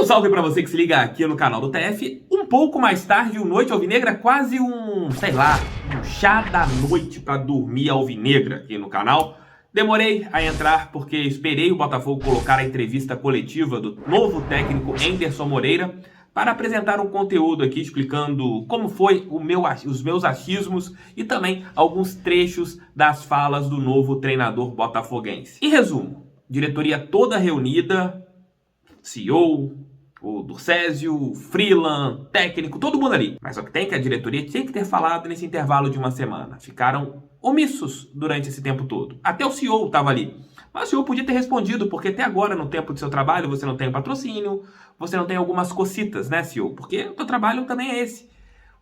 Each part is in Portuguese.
E um salve pra você que se liga aqui no canal do TF. Um pouco mais tarde, o Noite Alvinegra, quase um, sei lá, um chá da noite pra dormir alvinegra aqui no canal. Demorei a entrar porque esperei o Botafogo colocar a entrevista coletiva do novo técnico Anderson Moreira para apresentar um conteúdo aqui explicando como foi os meus achismos e também alguns trechos das falas do novo treinador botafoguense. Em resumo, diretoria toda reunida, CEO, o Durcésio, o Freeland, técnico, todo mundo ali. Mas o que tem que a diretoria tinha que ter falado nesse intervalo de uma semana. Ficaram omissos durante esse tempo todo. Até o CEO estava ali. Mas o CEO podia ter respondido, porque até agora, no tempo do seu trabalho, você não tem patrocínio, você não tem algumas cocitas, né, CEO? Porque o seu trabalho também é esse.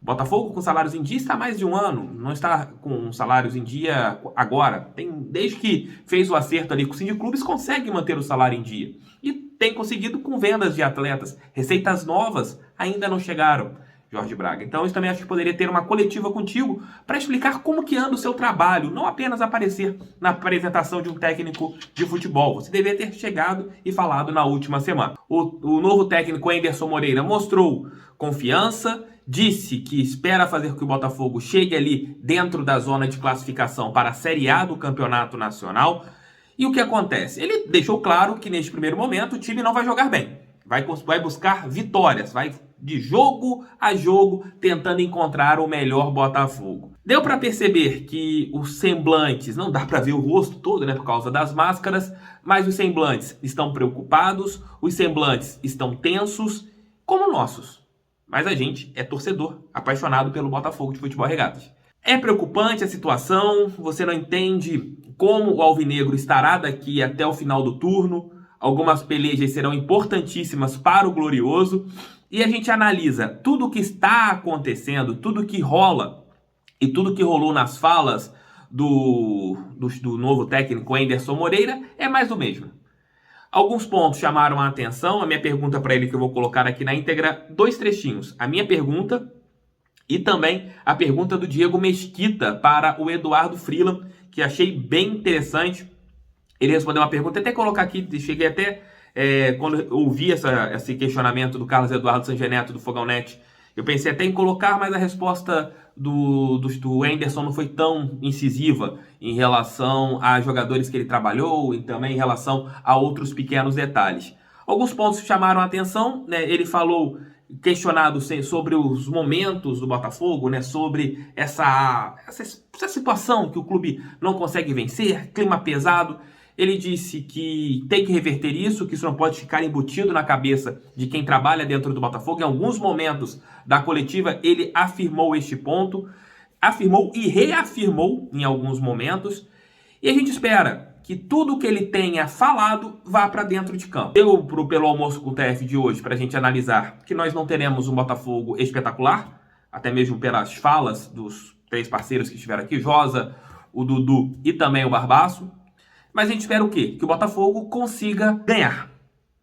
O Botafogo com salários em dia está há mais de um ano, não está com salários em dia agora. Desde que fez o acerto ali com o Sindiclubes, consegue manter o salário em dia. E tem conseguido com vendas de atletas. Receitas novas ainda não chegaram, Jorge Braga. Então eu também acho que poderia ter uma coletiva contigo para explicar como que anda o seu trabalho, não apenas aparecer na apresentação de um técnico de futebol. Você deveria ter chegado e falado na última semana. O novo técnico Anderson Moreira mostrou confiança, disse que espera fazer com que o Botafogo chegue ali dentro da zona de classificação para a Série A do Campeonato Nacional. E o que acontece? Ele deixou claro que neste primeiro momento o time não vai jogar bem. Vai buscar vitórias, vai de jogo a jogo tentando encontrar o melhor Botafogo. Deu para perceber que os semblantes, não dá para ver o rosto todo, né, por causa das máscaras, mas os semblantes estão preocupados, os semblantes estão tensos, como nossos. Mas a gente é torcedor, apaixonado pelo Botafogo de Futebol Regatas. É preocupante a situação, você não entende como o Alvinegro estará daqui até o final do turno. Algumas pelejas serão importantíssimas para o Glorioso. E a gente analisa tudo o que está acontecendo, tudo que rola e tudo que rolou nas falas do novo técnico Anderson Moreira é mais do mesmo. Alguns pontos chamaram a atenção. A minha pergunta para ele, que eu vou colocar aqui na íntegra, 2 trechinhos. A minha pergunta e também a pergunta do Diego Mesquita para o Eduardo Freeland, que achei bem interessante. Ele respondeu uma pergunta, até colocar aqui, cheguei até, quando eu ouvi esse questionamento do Carlos Eduardo Sangeneto do Fogão Net, eu pensei até em colocar, mas a resposta do Anderson não foi tão incisiva em relação a jogadores que ele trabalhou e também em relação a outros pequenos detalhes. Alguns pontos chamaram a atenção, né? Ele falou, questionado sobre os momentos do Botafogo, né, sobre essa situação que o clube não consegue vencer, clima pesado. Ele disse que tem que reverter isso, que isso não pode ficar embutido na cabeça de quem trabalha dentro do Botafogo. Em alguns momentos da coletiva, ele afirmou este ponto, afirmou e reafirmou em alguns momentos. E a gente espera que tudo que ele tenha falado vá para dentro de campo. Pelo almoço com o TF de hoje, para a gente analisar que nós não teremos um Botafogo espetacular, até mesmo pelas falas dos 3 parceiros que estiveram aqui, Josa, o Dudu e também o Barbaço. Mas a gente espera o quê? Que o Botafogo consiga ganhar,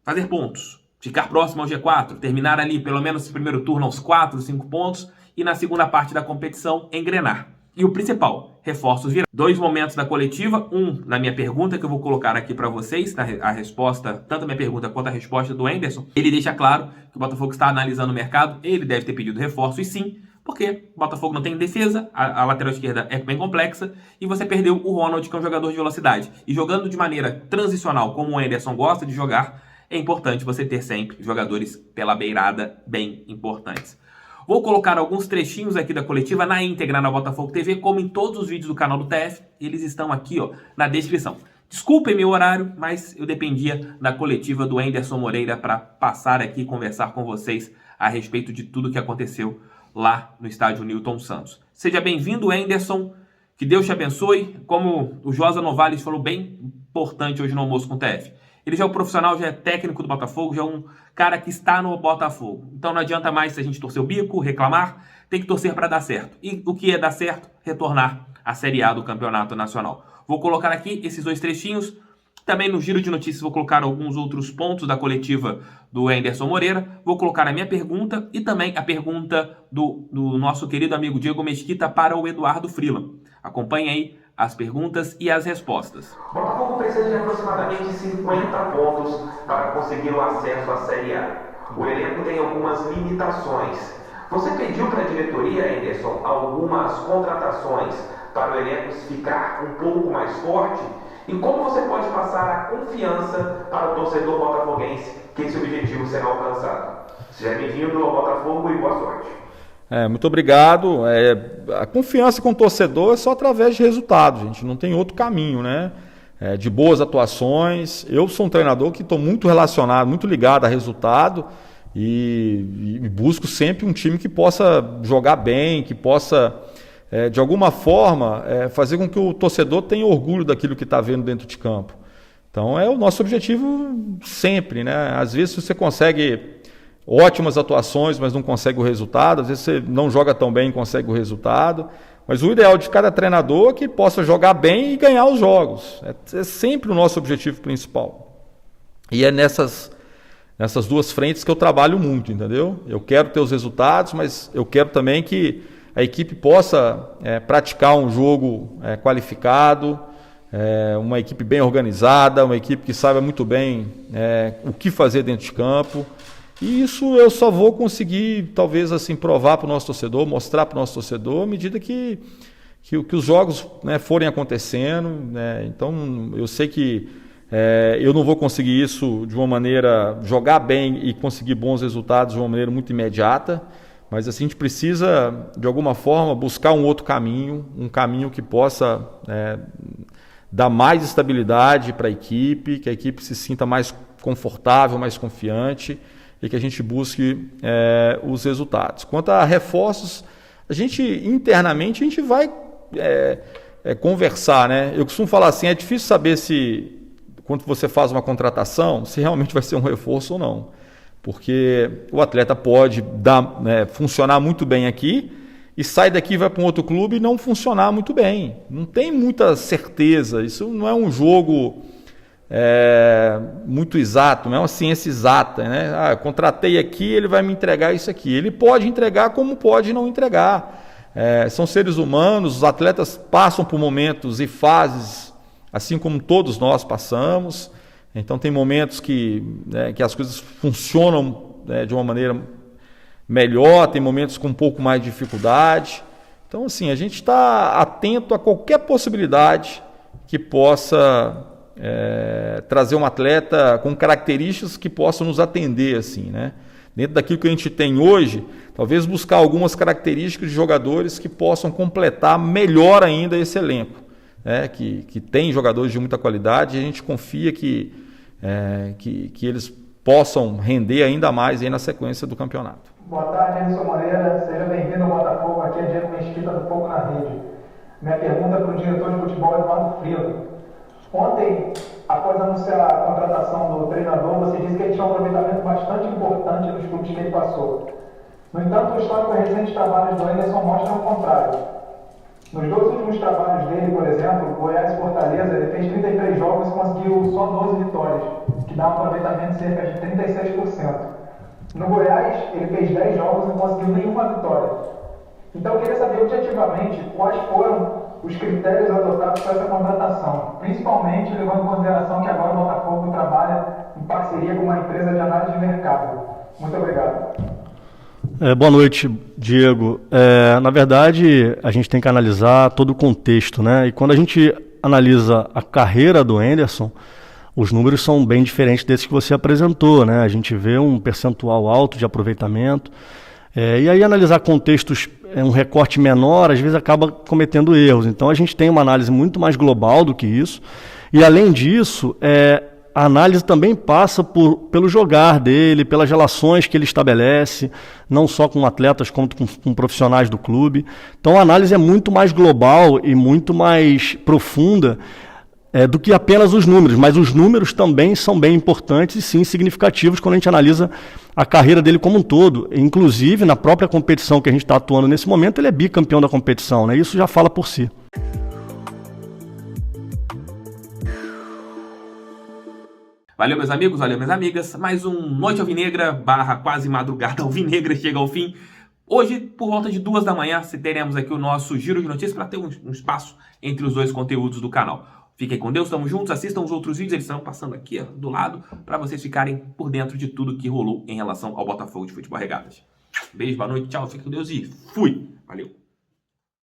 fazer pontos, ficar próximo ao G4, terminar ali pelo menos no primeiro turno aos 4, 5 pontos e na segunda parte da competição engrenar. E o principal, reforços virais. 2 momentos da coletiva, um na minha pergunta que eu vou colocar aqui para vocês, a resposta, tanto a minha pergunta quanto a resposta do Anderson. Ele deixa claro que o Botafogo está analisando o mercado, ele deve ter pedido reforço e sim, porque o Botafogo não tem defesa, a lateral esquerda é bem complexa e você perdeu o Ronald, que é um jogador de velocidade. E jogando de maneira transicional, como o Anderson gosta de jogar, é importante você ter sempre jogadores pela beirada bem importantes. Vou colocar alguns trechinhos aqui da coletiva na íntegra na Botafogo TV, como em todos os vídeos do canal do TF. Eles estão aqui, ó, na descrição. Desculpem meu horário, mas eu dependia da coletiva do Anderson Moreira para passar aqui e conversar com vocês a respeito de tudo que aconteceu lá no estádio Newton Santos. Seja bem-vindo, Anderson. Que Deus te abençoe. Como o Josa Novales falou, bem importante hoje no almoço com o TF. Ele já é um profissional, já é técnico do Botafogo, já é um cara que está no Botafogo. Então não adianta mais se a gente torcer o bico, reclamar, tem que torcer para dar certo. E o que é dar certo? Retornar à Série A do Campeonato Nacional. Vou colocar aqui esses 2 trechinhos. Também no giro de notícias vou colocar alguns outros pontos da coletiva do Anderson Moreira. Vou colocar a minha pergunta e também a pergunta do nosso querido amigo Diego Mesquita para o Eduardo Freeland. Acompanhe aí as perguntas e as respostas. O Botafogo precisa de aproximadamente 50 pontos para conseguir o acesso à Série A. O elenco tem algumas limitações. Você pediu para a diretoria, Anderson, algumas contratações para o elenco ficar um pouco mais forte? E como você pode passar a confiança para o torcedor botafoguense que esse objetivo será alcançado? Seja bem-vindo ao Botafogo e boa sorte. Muito obrigado. A confiança com o torcedor é só através de resultados, gente. Não tem outro caminho, né? De boas atuações. Eu sou um treinador que estou muito relacionado, muito ligado a resultado e busco sempre um time que possa jogar bem, que possa, de alguma forma, fazer com que o torcedor tenha orgulho daquilo que está vendo dentro de campo. Então é o nosso objetivo sempre, né? Às vezes você consegue ótimas atuações, mas não consegue o resultado. Às vezes você não joga tão bem e consegue o resultado. Mas o ideal de cada treinador é que possa jogar bem e ganhar os jogos. É sempre o nosso objetivo principal. E é nessas duas frentes que eu trabalho muito, entendeu? Eu quero ter os resultados, mas eu quero também que a equipe possa praticar um jogo qualificado, uma equipe bem organizada, uma equipe que saiba muito bem o que fazer dentro de campo. E isso eu só vou conseguir, talvez, assim, provar para o nosso torcedor, mostrar para o nosso torcedor, à medida que os jogos, né, forem acontecendo, né? Então, eu sei que eu não vou conseguir isso de uma maneira, jogar bem e conseguir bons resultados de uma maneira muito imediata, mas assim, a gente precisa, de alguma forma, buscar um outro caminho, um caminho que possa dar mais estabilidade para a equipe, que a equipe se sinta mais confortável, mais confiante, e que a gente busque os resultados. Quanto a reforços, a gente internamente a gente vai conversar, né? Eu costumo falar assim, é difícil saber se, quando você faz uma contratação, se realmente vai ser um reforço ou não. Porque o atleta pode funcionar muito bem aqui e sai daqui e vai para um outro clube e não funcionar muito bem. Não tem muita certeza, isso não é um jogo muito exato, não é uma ciência exata, né? Eu contratei aqui, ele vai me entregar isso aqui. Ele pode entregar como pode não entregar. São seres humanos, os atletas passam por momentos e fases, assim como todos nós passamos. Então tem momentos que as coisas funcionam de uma maneira melhor, tem momentos com um pouco mais de dificuldade. Então, assim, a gente está atento a qualquer possibilidade que possa trazer um atleta com características que possam nos atender, assim, né? Dentro daquilo que a gente tem hoje, talvez buscar algumas características de jogadores que possam completar melhor ainda esse elenco, né? Que tem jogadores de muita qualidade, e a gente confia que eles possam render ainda mais aí na sequência do campeonato. Boa tarde, Anderson Moreira, seja bem-vindo ao Botafogo, aqui é Diego Mesquita do Fogo na Rede. Minha pergunta é para o diretor de futebol, Eduardo Frilo. Ontem, após anunciar a contratação do treinador, você disse que ele tinha um aproveitamento bastante importante nos clubes que ele passou. No entanto, o histórico recente de trabalhos do Anderson mostra o contrário. Nos dois últimos trabalhos dele, por exemplo, Goiás e Fortaleza, ele fez 33 jogos e conseguiu só 12 vitórias, que dá um aproveitamento de cerca de 36%. No Goiás, ele fez 10 jogos e não conseguiu nenhuma vitória. Então, eu queria saber objetivamente quais foram os critérios adotados para essa contratação, principalmente levando em consideração que agora o Botafogo trabalha em parceria com uma empresa de análise de mercado. Muito obrigado. Boa noite, Diego. Na verdade, a gente tem que analisar todo o contexto, né? E quando a gente analisa a carreira do Anderson, os números são bem diferentes desses que você apresentou, né? A gente vê um percentual alto de aproveitamento. E aí analisar contextos, um recorte menor, às vezes acaba cometendo erros. Então a gente tem uma análise muito mais global do que isso. E além disso, a análise também passa pelo jogar dele, pelas relações que ele estabelece, não só com atletas, como com profissionais do clube. Então a análise é muito mais global e muito mais profunda do que apenas os números, mas os números também são bem importantes e sim significativos quando a gente analisa a carreira dele como um todo. Inclusive, na própria competição que a gente está atuando nesse momento, ele é bicampeão da competição, né? Isso já fala por si. Valeu, meus amigos, valeu, minhas amigas. Mais um Noite Alvinegra / quase madrugada alvinegra chega ao fim. Hoje, por volta de 2 da manhã, teremos aqui o nosso giro de notícias para ter um espaço entre os dois conteúdos do canal. Fiquem com Deus, tamo juntos, assistam os outros vídeos, eles estão passando aqui ó, do lado, para vocês ficarem por dentro de tudo que rolou em relação ao Botafogo de Futebol Regatas. Beijo, boa noite, tchau, fiquem com Deus e fui!